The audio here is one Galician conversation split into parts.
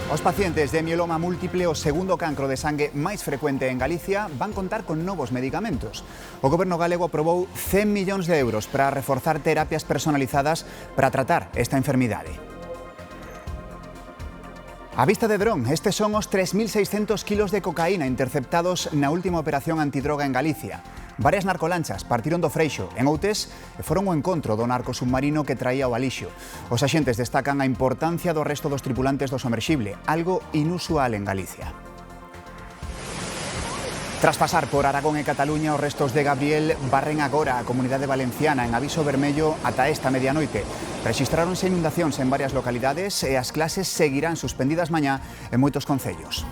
Os pacientes de mieloma múltiple, o segundo cancro de sangue máis frecuente en Galicia, van contar con novos medicamentos. O goberno galego aprobou 100 millóns de euros para reforzar terapias personalizadas para tratar esta enfermidade. A vista de dron, estes son os 3.600 kilos de cocaína interceptados na última operación antidroga en Galicia. Varias narcolanchas partiron do Freixo en Outes e foron ao encontro do narco submarino que traía o alixo. Os axentes destacan a importancia do resto dos tripulantes do somerxible, algo inusual en Galicia. Tras pasar por Aragón e Cataluña, os restos de Gabriel barren agora a comunidade valenciana en aviso vermello ata esta medianoite. Rexistráronse inundacións en varias localidades e as clases seguirán suspendidas mañá en moitos concellos.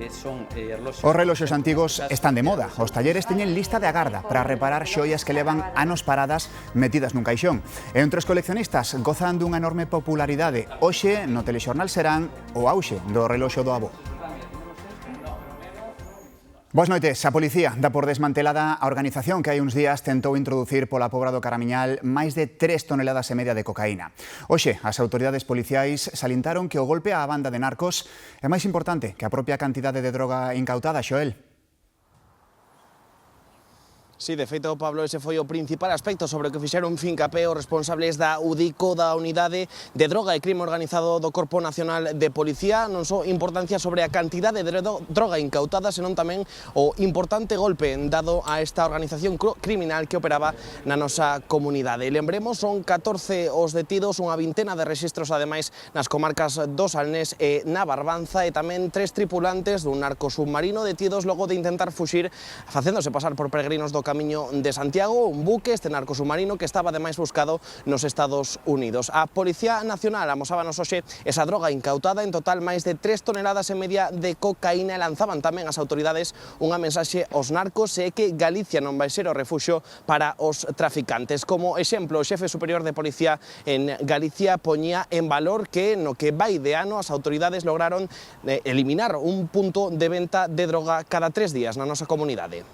Os reloxos antigos están de moda. Os talleres teñen lista de agarda para reparar xoias que levan anos paradas metidas nun caixón. E entre os coleccionistas gozan dunha enorme popularidade. Hoxe no telexornal serán o auxe do reloxo do avó. Boas noites. A policía dá por desmantelada a organización que hai uns días tentou introducir pola Pobra do Caramiñal máis de 3,5 toneladas de cocaína. Hoxe, as autoridades policiais salientaron que o golpe á banda de narcos é máis importante que a propia cantidade de droga incautada, Xoel. Sí, de feito, Pablo, ese foi o principal aspecto sobre o que fixeron fincapé os responsables da UDICO, da Unidade de Droga e Crime Organizado do Corpo Nacional de Policía. Non só importancia sobre a cantidade de droga incautada, senón tamén o importante golpe dado a esta organización criminal que operaba na nosa comunidade. Lembremos, son 14 os detidos, unha vintena de rexistros, ademais, nas comarcas do Salnés e na Barbanza, e tamén 3 tripulantes dun narco submarino detidos logo de intentar fuxir facéndose pasar por peregrinos do Camiño de Santiago, un buque, este narco submarino, que estaba ademais buscado nos Estados Unidos. A Policía Nacional amosábanos hoxe esa droga incautada, en total máis de 3,5 toneladas de cocaína, e lanzaban tamén as autoridades unha mensaxe aos narcos e que Galicia non vai ser o refuxio para os traficantes. Como exemplo, o xefe superior de Policía en Galicia poñía en valor que no que vai de ano as autoridades lograron eliminar un punto de venta de droga cada 3 días na nosa comunidade.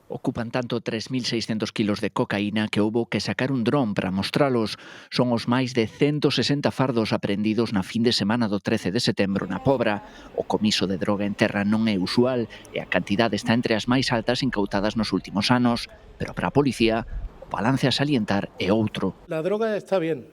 Ocupan tanto 3.600 kilos de cocaína que houbo que sacar un dron para mostralos. Son os máis de 160 fardos aprendidos na fin de semana do 13 de setembro na Pobra. O comiso de droga en terra non é usual e a cantidade está entre as máis altas incautadas nos últimos anos. Pero para a policía, o balance a salientar é outro. La droga está bien,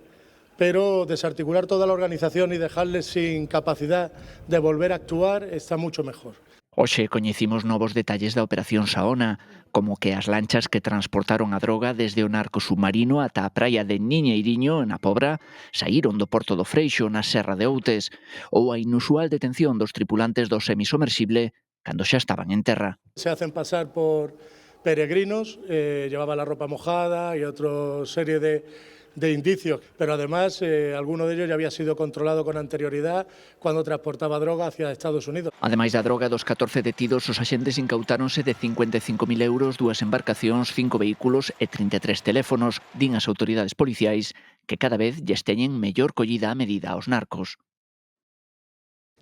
pero desarticular toda la organización y dejarles sin capacidad de volver a actuar está mucho mejor. Hoxe coñecimos novos detalles da operación Saona, como que as lanchas que transportaron a droga desde o narco submarino ata a praia de Niñeiriño, na Pobra, saíron do porto do Freixo, na Serra de Outes, ou a inusual detención dos tripulantes do semisomersible cando xa estaban en terra. Se hacen pasar por peregrinos, llevaban la ropa mojada y otra serie de indicios, pero además alguno de ellos ya había sido controlado con anterioridad cuando transportaba droga hacia Estados Unidos. Ademais da droga dos 14 detidos, os axentes incautáronse de 55.000 euros, 2 embarcacións, 5 vehículos e 33 teléfonos, din as autoridades policiais, que cada vez lles teñen mellor collida a medida aos narcos.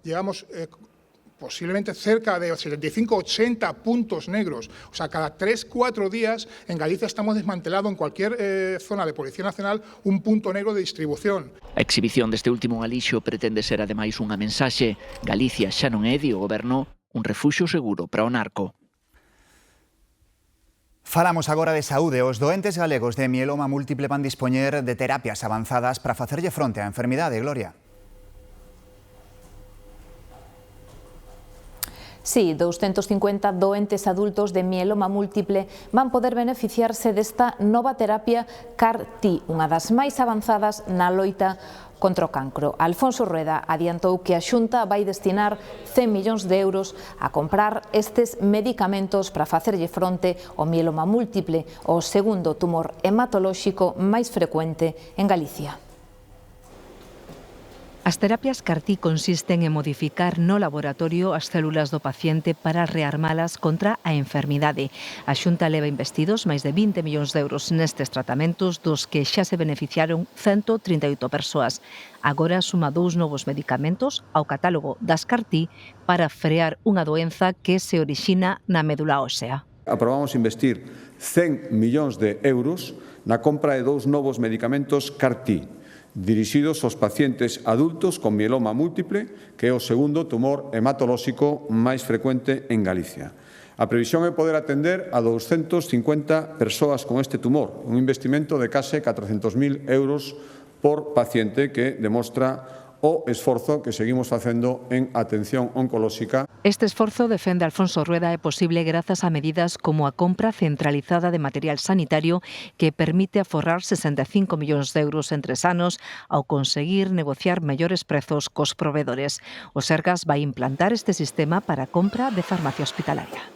Llegamos posiblemente cerca de 75-80 puntos negros. O sea, cada 3-4 días en Galicia estamos desmantelando en cualquier zona de Policía Nacional un punto negro de distribución. A exhibición deste último alixo pretende ser ademais unha mensaxe. Galicia xa non é, di o goberno, un refuxio seguro para o narco. Falamos agora de saúde. Os doentes galegos de mieloma múltiple van dispoñer de terapias avanzadas para facerlle fronte á enfermidade, Gloria. Sí, 250 doentes adultos de mieloma múltiple van poder beneficiarse desta nova terapia CAR-T, unha das máis avanzadas na loita contra o cancro. Alfonso Rueda adiantou que a Xunta vai destinar 100 millóns de euros a comprar estes medicamentos para facerlle fronte ao mieloma múltiple, o segundo tumor hematolóxico máis frecuente en Galicia. As terapias CAR-T consisten en modificar no laboratorio as células do paciente para rearmalas contra a enfermidade. A Xunta leva investidos máis de 20 millóns de euros nestes tratamentos, dos que xa se beneficiaron 138 persoas. Agora suma 2 novos medicamentos ao catálogo das CAR-T para frear unha doenza que se orixina na médula ósea. Aprobamos investir 100 millóns de euros na compra de 2 novos medicamentos CAR-T. dirixidos aos pacientes adultos con mieloma múltiple, que é o segundo tumor hematolóxico máis frecuente en Galicia. A previsión é poder atender a 250 persoas con este tumor, un investimento de case 400.000 euros por paciente que demostra o esforzo que seguimos facendo en atención oncolóxica. Este esforzo, defende Alfonso Rueda, é posible grazas a medidas como a compra centralizada de material sanitario que permite aforrar 65 millóns de euros en 3 anos ao conseguir negociar mellores prezos cos provedores. O Sergas vai implantar este sistema para a compra de farmacia hospitalaria.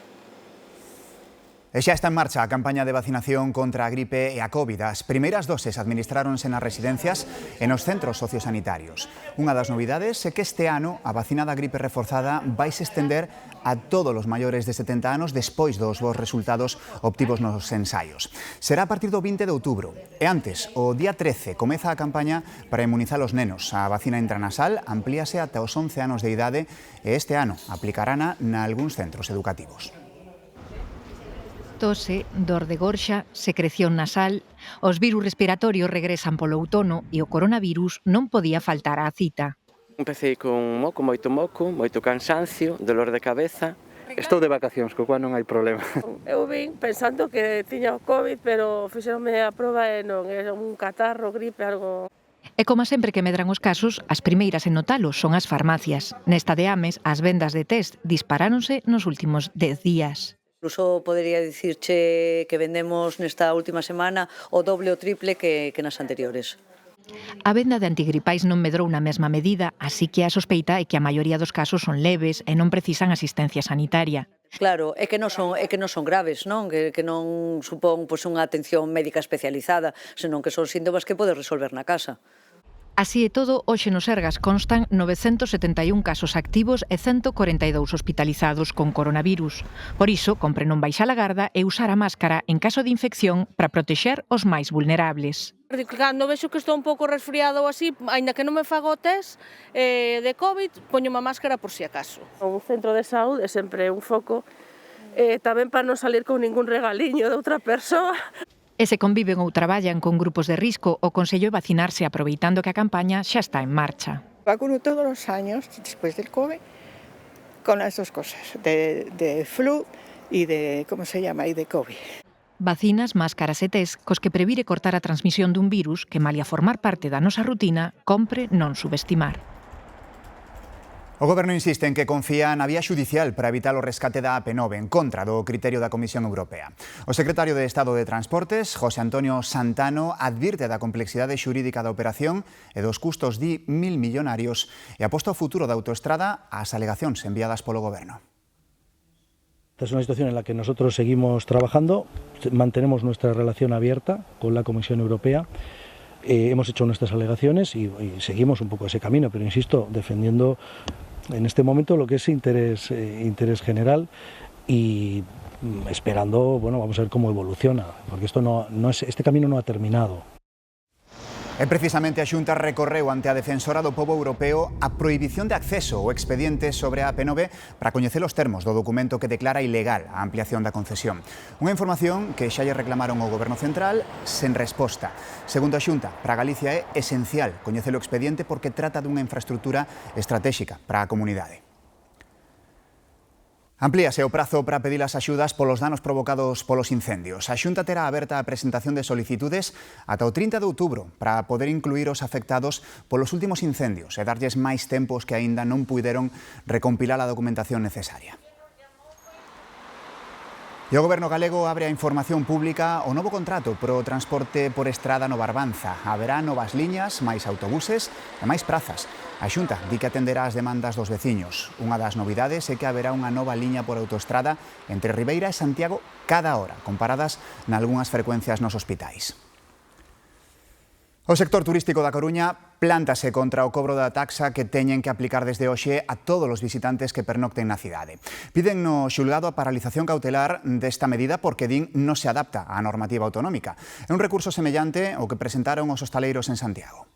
E xa está en marcha a campaña de vacinación contra a gripe e a COVID. As primeiras doses administráronse nas residencias e nos centros sociosanitarios. Unha das novidades é que este ano a vacina da gripe reforzada vai se estender a todos os maiores de 70 anos despois dos bons resultados obtivos nos ensaios. Será a partir do 20 de outubro. E antes, o día 13, comeza a campaña para inmunizar os nenos. A vacina intranasal amplíase ata os 11 anos de idade e este ano aplicarana nalgúns centros educativos. Tose, dor de gorxa, secreción nasal, os virus respiratorios regresan polo outono e o coronavirus non podía faltar á cita. Empecé con moco, moito cansancio, dolor de cabeza. Estou de vacacións, co cual non hai problema. Eu vim pensando que tiña o COVID, pero fixeronme a proba e non, era un catarro, gripe, algo. E como sempre que medran os casos, as primeiras en notalos son as farmacias. Nesta de Ames, as vendas de test disparáronse nos últimos 10 días. Incluso podería dicirche que vendemos nesta última semana o doble ou triple que nas anteriores. A venda de antigripais non medrou na mesma medida, así que a sospeita é que a maioría dos casos son leves e non precisan asistencia sanitaria. Claro, é que non son graves, non? Que non supón unha atención médica especializada, senón que son síntomas que podes resolver na casa. Así e todo, hoxe no Sergas constan 971 casos activos e 142 hospitalizados con coronavirus. Por iso, compre non baixar a garda e usar a máscara en caso de infección para protexer os máis vulnerables. Cando vexo que estou un pouco resfriado ou así, aínda que non me fago o test de COVID, poño unha máscara por si acaso. Un centro de saúde é sempre un foco, tamén para non salir con ningún regaliño de outra persoa. E se conviven ou traballan con grupos de risco, o consello é vacinarse aproveitando que a campaña xa está en marcha. Vacuno todos los años, después del COVID, con las dos cosas, de flu y de, ¿cómo se llama?, y de COVID. Vacinas, máscaras e test cos que previre cortar a transmisión dun virus que, malia formar parte da nosa rutina, compre non subestimar. O Goberno insiste en que confía na vía xudicial para evitar o rescate da AP9 en contra do criterio da Comisión Europea. O secretario de Estado de Transportes, José Antonio Santano, advirte da complexidade xurídica da operación e dos custos 1.000 millonarios e aposta ao futuro da autoestrada ás alegacións enviadas polo Goberno. Esta es una situación en la que nosotros seguimos trabajando, mantenemos nuestra relación abierta con la Comisión Europea. Hemos hecho nuestras alegaciones y seguimos un poco ese camino, pero insisto, defendiendo en este momento lo que es interés general y esperando, bueno, vamos a ver cómo evoluciona, porque este camino no ha terminado. E precisamente a Xunta recorreu ante a defensora do pobo europeo a prohibición de acceso ao expediente sobre a AP9 para coñecer os termos do documento que declara ilegal a ampliación da concesión. Unha información que xa lle reclamaron ao Goberno Central sen resposta. Segundo a Xunta, para Galicia é esencial coñecer o expediente porque trata dunha infraestructura estratégica para a comunidade. Amplíase o prazo para pedir as axudas polos danos provocados polos incendios. A Xunta terá aberta a presentación de solicitudes ata o 30 de outubro para poder incluir os afectados polos últimos incendios e darlles máis tempos que aínda non puideron recompilar a documentación necesaria. E o Goberno galego abre a información pública o novo contrato pro transporte por estrada no Barbanza. Haberá novas liñas, máis autobuses e máis prazas. A Xunta di que atenderá as demandas dos veciños. Unha das novidades é que haberá unha nova liña por autoestrada entre Ribeira e Santiago cada hora, comparadas nalgunhas frecuencias nos hospitais. O sector turístico da Coruña plántase contra o cobro da taxa que teñen que aplicar desde hoxe a todos os visitantes que pernocten na cidade. Piden no xulgado a paralización cautelar desta medida porque din non se adapta á normativa autonómica. É un recurso semellante ao que presentaron os hostaleiros en Santiago.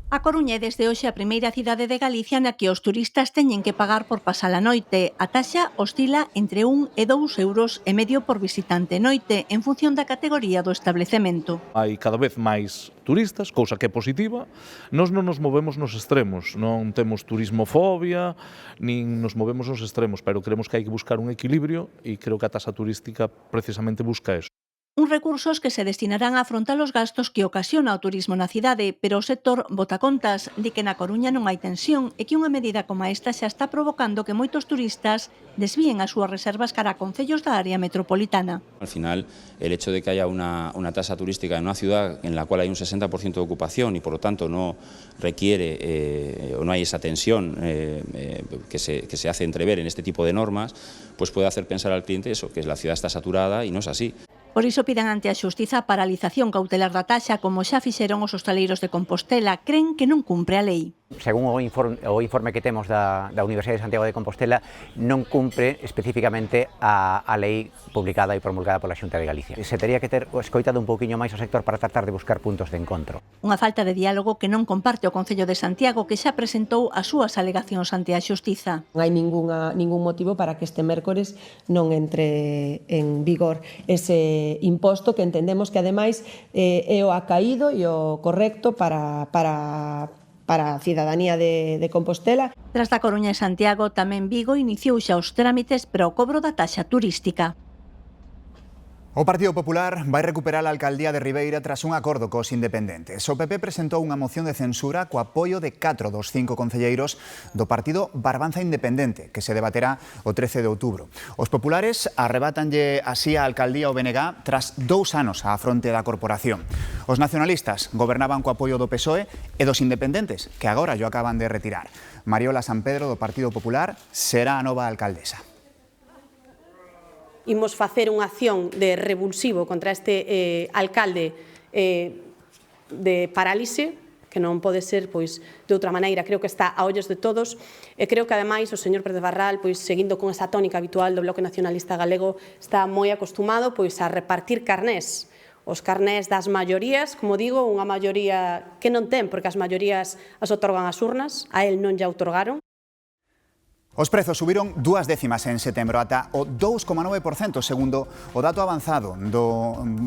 A Coruña é desde hoxe a primeira cidade de Galicia na que os turistas teñen que pagar por pasar a noite. A taxa oscila entre 1 e 2,5 euros por visitante noite, en función da categoría do establecemento. Hai cada vez máis turistas, cousa que é positiva. Nós non nos movemos nos extremos, non temos turismofobia, nin nos movemos nos extremos, pero creemos que hai que buscar un equilibrio e creo que a taxa turística precisamente busca eso. Uns recursos que se destinarán a afrontar os gastos que ocasiona o turismo na cidade, pero o sector bota contas, di que na Coruña non hai tensión e que unha medida como esta xa está provocando que moitos turistas desvíen as súas reservas cara a concellos da área metropolitana. Al final, el hecho de que haya una tasa turística en una ciudad en la cual hay un 60% de ocupación y por lo tanto no requiere o no hay esa tensión que se hace entrever en este tipo de normas, pues puede hacer pensar al cliente eso, que la ciudad está saturada y no es así. Por iso piden ante a Xustiza a paralización cautelar da taxa, como xa fixeron os hostaleiros de Compostela. Creen que non cumpre a lei. Según o informe que temos da Universidade de Santiago de Compostela, non cumpre especificamente a lei publicada e promulgada pola Xunta de Galicia. Se teria que ter escoitado un pouquiño máis o sector para tratar de buscar puntos de encontro. Unha falta de diálogo que non comparte o Concello de Santiago, que xa presentou as súas alegacións ante a Xustiza. Non hai ningún motivo para que este mércores non entre en vigor ese imposto que entendemos que ademais é o acaído e o correcto para a cidadanía de Compostela. Tras da Coruña e Santiago, tamén Vigo iniciou xa os trámites para o cobro da taxa turística. O Partido Popular vai recuperar a alcaldía de Ribeira tras un acordo cos independentes. O PP presentou unha moción de censura co apoio de 4 dos 5 concelleiros do partido Barbanza Independente, que se debaterá o 13 de outubro. Os populares arrebátanlle así a alcaldía ao BNG tras 2 anos á fronte da corporación. Os nacionalistas gobernaban co apoio do PSOE e dos independentes, que agora yo acaban de retirar. Mariola San Pedro, do Partido Popular, será a nova alcaldesa. Imos facer unha acción de revulsivo contra este alcalde de parálise, que non pode ser pois de outra maneira, creo que está a ollos de todos, e creo que ademais o señor Pérez Barral, pois seguindo con esa tónica habitual do Bloque Nacionalista Galego, está moi acostumado pois a repartir carnés. Os carnés das maiorías, como digo, unha maioría que non ten, porque as maiorías as otorgan as urnas, a él non lle outorgaron. Os prezos subiron 2 décimas en setembro ata o 2,9% segundo o dato avanzado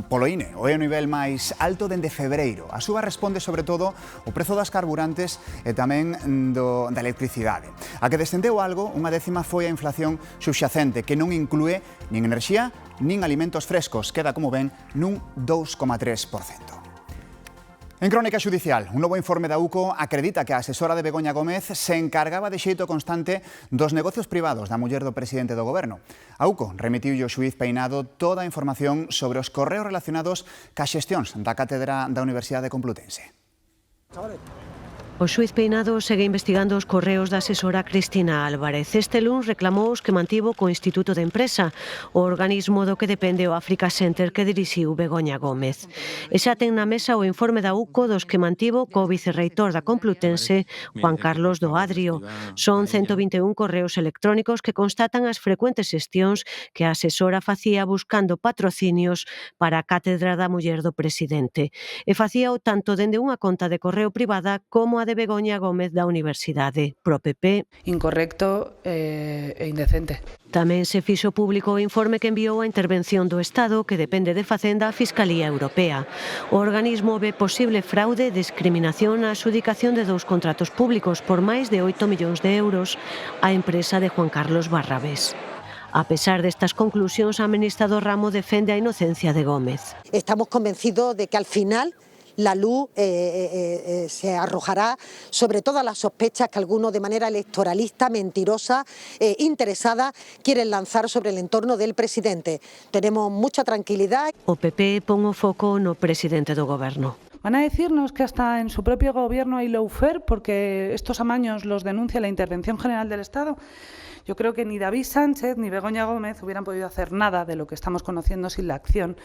polo INE. O é o nivel máis alto dende febreiro. A suba responde sobre todo o prezo das carburantes e tamén da electricidade. A que descendeu algo, 1 décima foi a inflación subxacente, que non inclúe nin enerxía nin alimentos frescos. Queda, como ven, nun 2,3%. En crónica xudicial, un novo informe da UCO acredita que a asesora de Begoña Gómez se encargaba de xeito constante dos negocios privados da muller do presidente do goberno. A UCO remitiu ao xuíz Peinado toda a información sobre os correos relacionados cas xestións da cátedra da Universidade Complutense. O xuíz Peinado segue investigando os correos da asesora Cristina Álvarez. Este luns reclamou os que mantivo co Instituto de Empresa, o organismo do que depende o Africa Center que dirixiu Begoña Gómez. E xa ten na mesa o informe da UCO dos que mantivo co vicerreitor da Complutense, Juan Carlos do Adrio. Son 121 correos electrónicos que constatan as frecuentes xestións que a asesora facía buscando patrocinios para a cátedra da muller do presidente. E facíao tanto dende unha conta de correo privada como a de Begoña Gómez da Universidade, pro PP. Incorrecto e indecente. Tamén se fixo público o informe que enviou a Intervención do Estado, que depende de Facenda, a Fiscalía Europea. O organismo ve posible fraude e discriminación na adxudicación de 2 contratos públicos por máis de 8 millóns de euros á empresa de Juan Carlos Barrabés. A pesar destas conclusións, a ministra do ramo defende a inocencia de Gómez. Estamos convencidos de que al final la luz se arrojará sobre todas las sospechas que algunos de manera electoralista, mentirosa, interesada, quieren lanzar sobre el entorno del presidente. Tenemos mucha tranquilidad. O PP pon o foco no presidente do goberno. Van a decirnos que hasta en su propio gobierno hay lawfare porque estos amaños los denuncia la Intervención General del Estado. Yo creo que ni David Sánchez ni Begoña Gómez hubieran podido hacer nada de lo que estamos conociendo sin la acción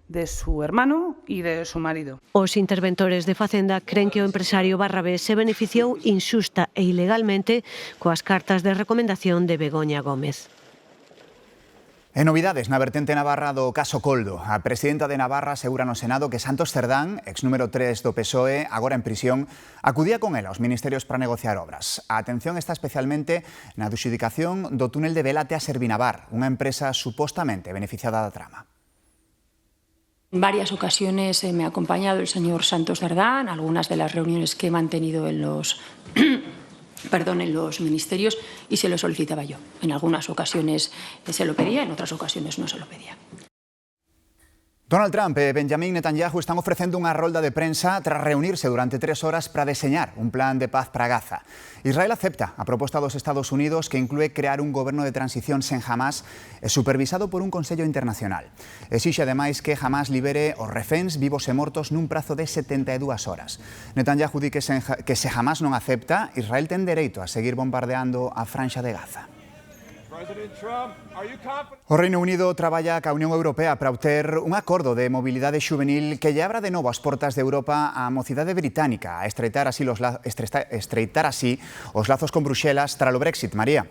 de su hermano y de su marido. Os interventores de Facenda creen que o empresario Barrabés se beneficiou inxusta e ilegalmente coas cartas de recomendación de Begoña Gómez. E novidades na vertente navarra do caso Coldo. A presidenta de Navarra asegura no Senado que Santos Cerdán, ex número 3 do PSOE, agora en prisión, acudía con ela aos ministerios para negociar obras. A atención está especialmente na adxudicación do túnel de Vélate a Servinavar, unha empresa supostamente beneficiada da trama. En varias ocasiones me ha acompañado el señor Santos Cerdán, algunas de las reuniones que he mantenido en los ministerios, y se lo solicitaba yo. En algunas ocasiones se lo pedía, en otras ocasiones no se lo pedía. Donald Trump e Benjamin Netanyahu están ofrecendo unha rolda de prensa tras reunirse durante 3 horas para deseñar un plan de paz para Gaza. Israel acepta a proposta dos Estados Unidos que inclúe crear un goberno de transición sen Hamas e supervisado por un Consello Internacional. Exixe ademais que Hamas libere os reféns vivos e mortos nun prazo de 72 horas. Netanyahu di que se Hamas non acepta, Israel ten dereito a seguir bombardeando a franxa de Gaza. O Reino Unido traballa ca Unión Europea para obter un acordo de mobilidade xuvenil que lle abra de novo as portas de Europa á mocidade británica, a estreitar así os lazos con Bruxelas tras o Brexit. María.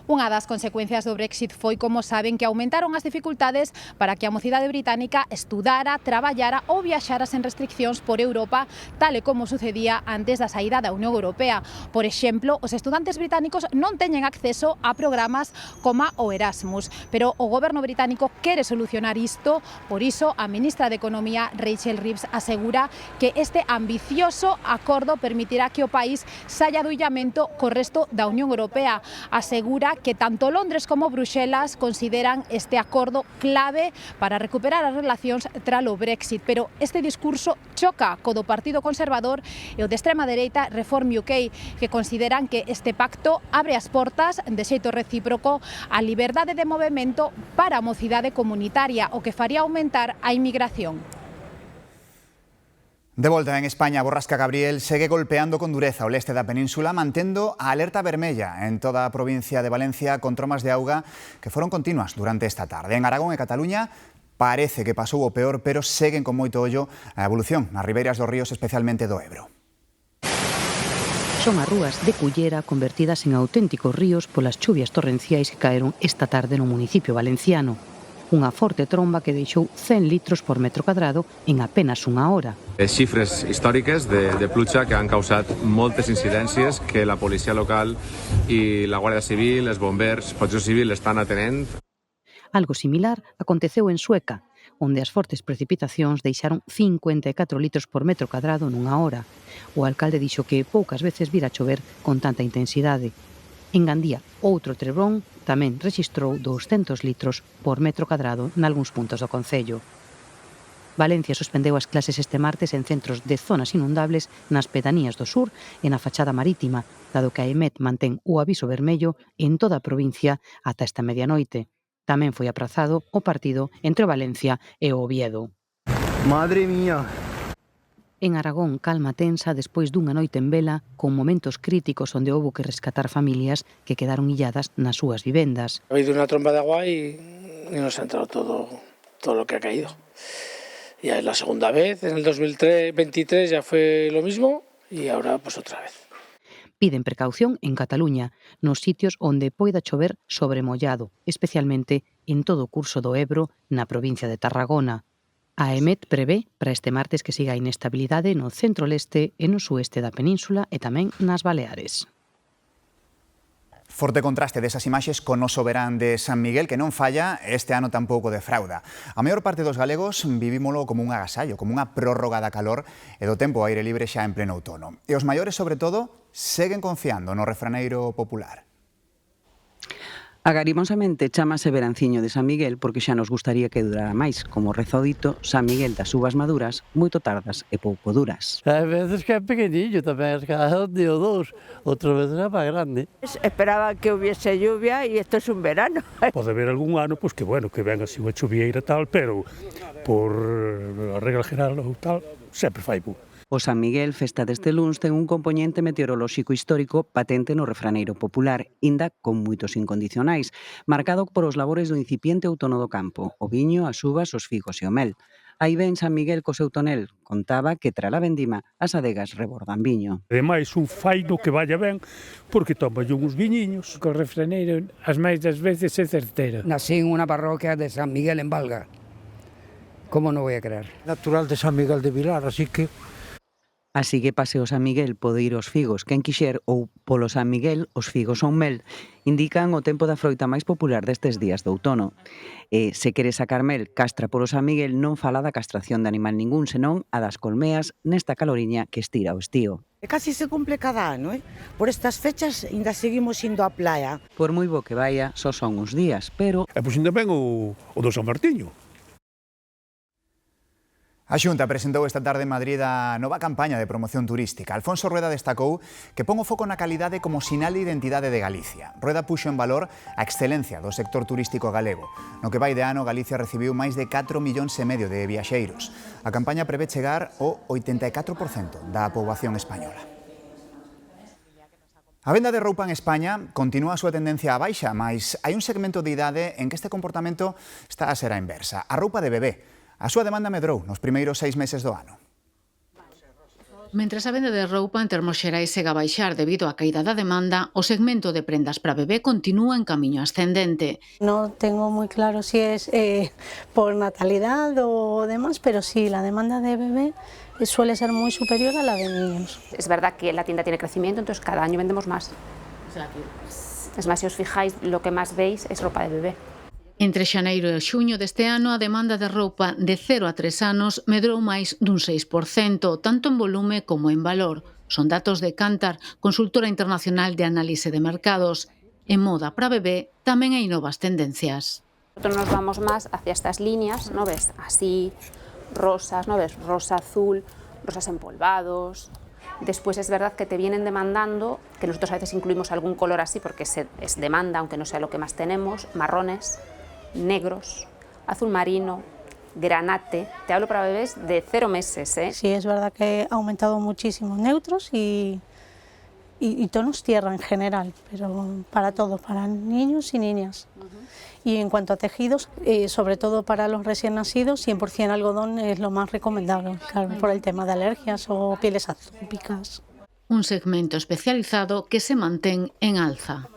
Unha das consecuencias do Brexit foi, como saben, que aumentaron as dificultades para que a mocidade británica estudara, traballara ou viaxara sen restriccións por Europa, tal e como sucedía antes da saída da Unión Europea. Por exemplo, os estudantes británicos non teñen acceso a programas como o Erasmus, pero o goberno británico quere solucionar isto, por iso a ministra de Economía, Rachel Reeves, asegura que este ambicioso acordo permitirá que o país saia do illamento co resto da Unión Europea. Asegura que tanto Londres como Bruxelas consideran este acordo clave para recuperar as relacións tras o Brexit, pero este discurso choca co do Partido Conservador e o de extrema dereita Reform UK, que consideran que este pacto abre as portas de xeito recíproco á liberdade de movemento para a mocidade comunitaria, o que faría aumentar a inmigración. De volta en España, a borrasca Gabriel segue golpeando con dureza o leste da península, mantendo a alerta vermella en toda a provincia de Valencia con tromas de auga que foron continuas durante esta tarde. En Aragón e Cataluña parece que pasou o peor, pero seguen con moito ollo a evolución nas ribeiras dos ríos, especialmente do Ebro. Son as rúas de Cullera convertidas en auténticos ríos polas chuvias torrenciais que caeron esta tarde no municipio valenciano. Unha forte tromba que deixou 100 litros por metro cadrado en apenas unha hora. Xifres històriques de pluja que han causat moltes incidències que la policia local i la Guàrdia Civil, els bombers, Protecció Civil estan atenent. Algo similar aconteceu en Sueca, onde as fortes precipitacións deixaron 54 litros por metro cadrado nunha hora. O alcalde dixo que poucas veces vira chover con tanta intensidade. En Gandía, outro trebrón tamén rexistrou 200 litros por metro cadrado nalgúns puntos do concello. Valencia suspendeu as clases este martes en centros de zonas inundables nas pedanías do sur e na fachada marítima, dado que a EMET mantén o aviso vermello en toda a provincia ata esta medianoite. Tamén foi aprazado o partido entre o Valencia e o Oviedo. Madre mía! En Aragón, calma tensa despois dunha noite en vela con momentos críticos onde houbo que rescatar familias que quedaron illadas nas súas vivendas. Ha habido unha tromba de agua y nos ha entrado todo lo que ha caído. Ya es la segunda vez, en el 2023 ya fue lo mismo y ahora pues otra vez. Piden precaución en Cataluña, nos sitios onde poida chover sobremollado, especialmente en todo o curso do Ebro na provincia de Tarragona. A EMET prevé para este martes que siga a inestabilidade no centro-leste e no sueste da península e tamén nas Baleares. Forte contraste desas imaxes con o noso verán de San Miguel, que non falla, este ano tampouco defrauda. A maior parte dos galegos vivímolo como un agasallo, como unha prórroga da calor e do tempo ao aire libre xa en pleno outono. E os maiores, sobre todo, seguen confiando no refraneiro popular. Agarimosamente chámase veranciño de San Miguel porque xa nos gustaría que durara máis, como rezo o dito, San Miguel das uvas maduras, moito tardas e pouco duras. Hai veces que é pequeniño, tamén es cada un día ou dous, outras veces é máis grande. Esperaba que hubiese lluvia e isto es un verano. Pode haber algún ano, pues que bueno, que venga así unha chuvieira tal, pero por a regla general ou tal, sempre fai bu. O San Miguel, festa deste luns, ten un compoñente meteorolóxico histórico patente no refraneiro popular, inda con moitos incondicionais, marcado por os labores do incipiente outono do campo, o viño, as uvas, os figos e o mel. Aí ven San Miguel co seu tonel. Contaba que tras a vendima as adegas rebordan viño. Ademais, un faino que vaya ben, porque toma uns viñiños. Co refraneiro, as máis das veces é certero. Nací en unha parroquia de San Miguel en Valga. ¿Cómo no voy a creer? Natural de San Miguel de Vilar, así que... Así que paseo San Miguel pode ir aos figos quen quixer ou polo San Miguel os figos son mel. Indican o tempo da froita máis popular destes días de outono. E se quere sacar mel, castra polo San Miguel non fala da castración de animal ningún, senón a das colmeas nesta caloriña que estira o estío. Casi se cumple cada ano, Por estas fechas ainda seguimos indo á playa. Por moi bo que vaya, só son uns días, pero... E pois ainda ben o do San Martiño. A Xunta presentou esta tarde en Madrid a nova campaña de promoción turística. Alfonso Rueda destacou que pon o foco na calidade como sinal de identidade de Galicia. Rueda puxo en valor a excelencia do sector turístico galego. No que vai de ano, Galicia recibiu máis de 4,5 millóns de viaxeiros. A campaña prevé chegar ao 84% da poboación española. A venda de roupa en España continúa a súa tendencia á baixa, mas hai un segmento de idade en que este comportamento está a ser a inversa. A roupa de bebé. A súa demanda medrou nos primeiros 6 meses do ano. Mentres a venda de roupa en termos xerais segue a baixar debido á caída da demanda, o segmento de prendas para bebé continúa en camiño ascendente. No tengo muy claro si es por natalidad o demás, pero sí, la demanda de bebé suele ser muy superior a la de niños. Es verdad que la tienda tiene crecimiento, entonces cada año vendemos más. Es más, si os fijáis, lo que más veis es ropa de bebé. Entre xaneiro e xuño deste ano, a demanda de roupa de 0 a 3 anos medrou máis dun 6%, tanto en volume como en valor. Son datos de Kantar, consultora internacional de análise de mercados. En moda para bebé tamén hai novas tendencias. Nosotros nos vamos más hacia estas líneas, ¿no ves? Así, rosas, ¿no ves? Rosa, azul, rosas empolvados. Después es verdad que te vienen demandando, que nosotros a veces incluimos algún color así porque es demanda, aunque no sea lo que más tenemos, marrones, negros, azul marino, granate. Te hablo para bebés de 0 meses, Sí, es verdad que ha aumentado muchísimo neutros y tonos tierra en general, pero para todo, para niños y niñas. Y en cuanto a tejidos, sobre todo para los recién nacidos, 100% algodón es lo más recomendable, claro, por el tema de alergias o pieles atópicas. Un segmento especializado que se mantén en alza.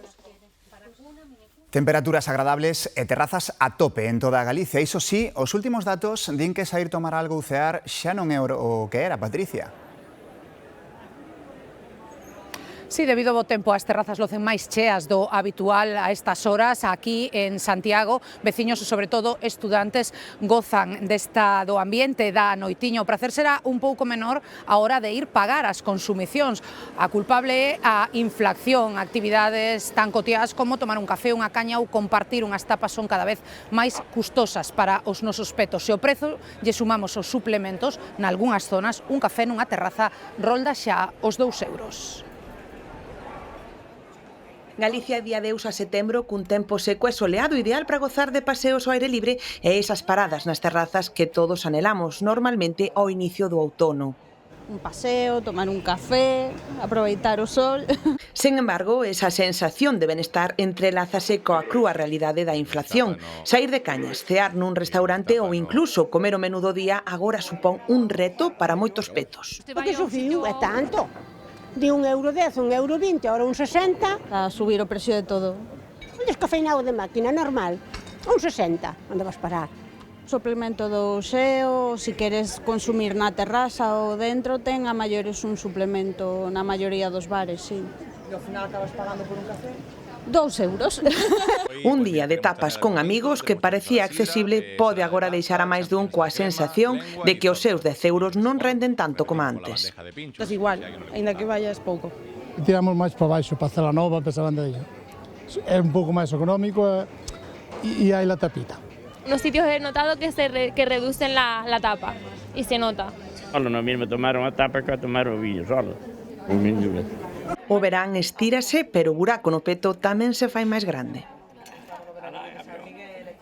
Temperaturas agradables e terrazas a tope en toda Galicia. Iso sí, os últimos datos din que saír tomar algo ou cear xa non é o que era, Patricia. Sí, debido ao bo tempo, as terrazas locen máis cheas do habitual a estas horas. Aquí en Santiago, veciños e sobre todo estudantes gozan do ambiente da noitiña. O prazer será un pouco menor a hora de ir pagar as consumicións. A culpable é a inflación. Actividades tan cotiás como tomar un café, unha caña ou compartir unhas tapas son cada vez máis custosas para os nosos petos. Se o prezo lle sumamos os suplementos, nalgúnas zonas, un café nunha terraza rolda xa os 2 euros. Galicia día deus a setembro cun tempo seco e soleado ideal para gozar de paseos ao aire libre e esas paradas nas terrazas que todos anhelamos normalmente ao inicio do outono. Un paseo, tomar un café, aproveitar o sol. Sen embargo, esa sensación de benestar entrelázase coa crúa realidade da inflación. Saír de cañas, cear nun restaurante ou incluso comer o menú do día agora supón un reto para moitos petos. O que subiu é tanto. De 1,10 €, 1,20 €, ahora 1,60 €. A subir o precio de todo. Un descafeinado de máquina normal, 1,60 €. Onde vas parar? Suplemento do xeo, se queres consumir na terraza ou dentro, ten a maiores un suplemento na maioría dos bares, sí. E ao final acabas pagando por un café? 2 euros. Un día de tapas con amigos que parecía accesible pode agora deixar a máis dun coa sensación de que os seus 10 euros non renden tanto como antes. Pues igual, ainda que vayas pouco. Tiramos máis para baixo, para Celanova, para Sabandella. É un pouco máis económico e hai la tapita. Los sitios he notado que reducen la tapa y se nota. Solo no mismo tomar unha tapa que tomar o viño solo. O verán estírase, pero o buraco no peto tamén se fai máis grande.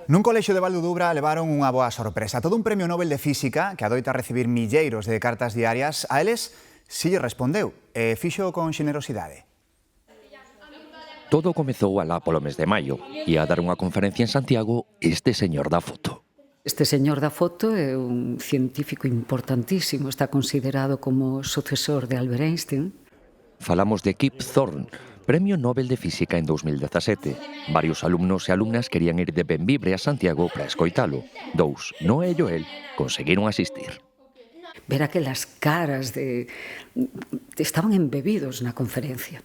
Nun colexio de Valdudubra levaron unha boa sorpresa. Todo un premio Nobel de Física que adoita recibir milleiros de cartas diarias, a eles si lle respondeu e fixo con xenerosidade. Todo comezou alá polo mes de maio e a dar unha conferencia en Santiago este señor da foto. Este señor da foto é un científico importantísimo, está considerado como sucesor de Albert Einstein. Falamos de Kip Thorne, Premio Nobel de Física en 2017. Varios alumnos e alumnas querían ir de Bembibre a Santiago para escoitalo. Dous, Noé e Joel, conseguiron asistir. Ver aquelas caras estaban embebidos na conferencia.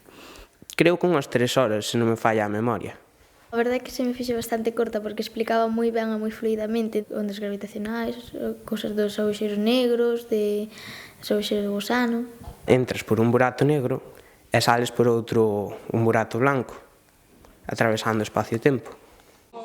Creo que unhas 3 horas, se non me falla a memoria. A verdade é que se me fixe bastante corta porque explicaba moi ben e moi fluidamente ondas gravitacionais, cosas dos aguxeiros negros, dos aguxeiros de gusano. Entras por un burato negro e sales por outro, un burato blanco, atravesando espacio e tempo.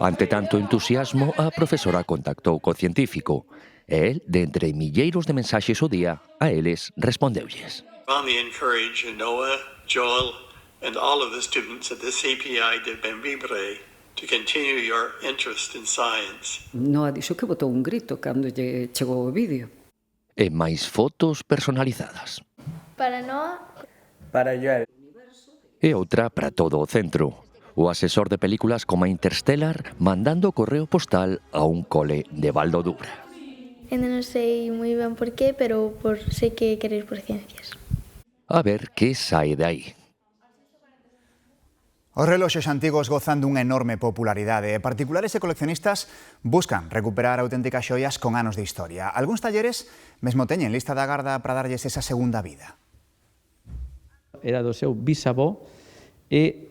Ante tanto entusiasmo, a profesora contactou co científico e el, de entre milleiros de mensaxes ao día, a eles respondeulles. Strongly encourage Noah, Joel and all of the students at the CPI de Bembibre to continue your interest in science. Noa dixo que botou un grito cando lle chegou o vídeo. E máis fotos personalizadas. Para Noa. Para Joel. E outra para todo o centro. O asesor de películas como Interstellar mandando correo postal a un cole de Val do Dubra. Ainda non sei moi ben por qué, pero sei que quero ir por ciencias. A ver que sae de aí. Os reloxos antigos gozan dunha enorme popularidade e particulares e coleccionistas buscan recuperar auténticas xoias con anos de historia. Algúns talleres mesmo teñen lista de agarda para darlles esa segunda vida. Era do seu bisavó e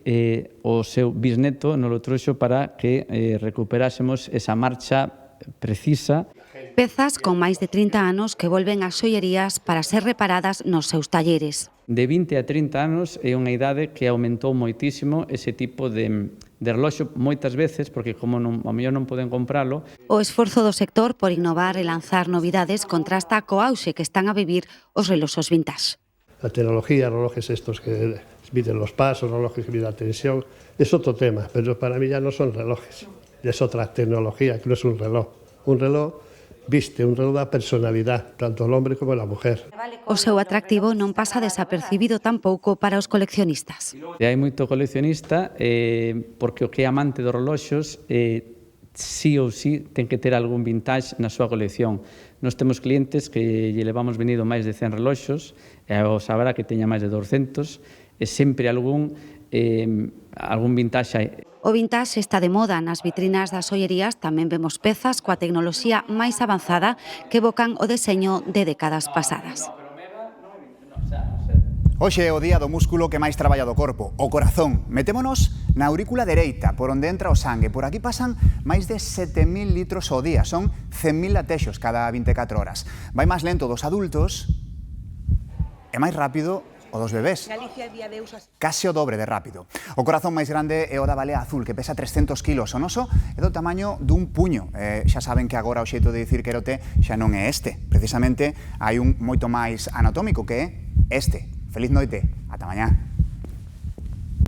o seu bisneto nos lo trouxo para que recuperásemos esa marcha precisa. Pezas con máis de 30 anos que volven ás xoierías para ser reparadas nos seus talleres. De 20 a 30 anos é unha idade que aumentou moitísimo ese tipo de reloxo moitas veces, porque como ao mellor non poden compralo. O esforzo do sector por innovar e lanzar novidades contrasta co auxe que están a vivir os reloxos vintage. La tecnología, relojes estos que miden los pasos, relojes que miden la tensión, es otro tema, pero para mí ya no son relojes, es otra tecnología, que no es un reloj. Un reloj viste, un reloj da personalidad, tanto el hombre como la mujer. O seu atractivo non pasa desapercibido tampouco para os coleccionistas. E hai moito coleccionista porque o que é amante dos reloxos sí ou sí ten que ter algún vintage na súa colección. Nós temos clientes que lle levamos venido máis de 100 reloxos e o saberá que teña máis de 200 e sempre algún vintage hai. O vintage está de moda nas vitrinas das xoierías, tamén vemos pezas coa tecnoloxía máis avanzada que evocan o deseño de décadas pasadas. Hoxe é o día do músculo que máis traballa do corpo, o corazón. Metémonos na aurícula dereita, por onde entra o sangue. Por aquí pasan máis de 7.000 litros ao día, son 100.000 latexos cada 24 horas. Vai máis lento dos adultos e máis rápido o dos bebés. Case o dobre de rápido. O corazón máis grande é o da balea azul, que pesa 300 kilos. O noso é do tamaño dun puño. Xa saben que agora o xeito de dicir querote xa non é este. Precisamente hai un moito máis anatómico que é este. Feliz noite. Ata mañá.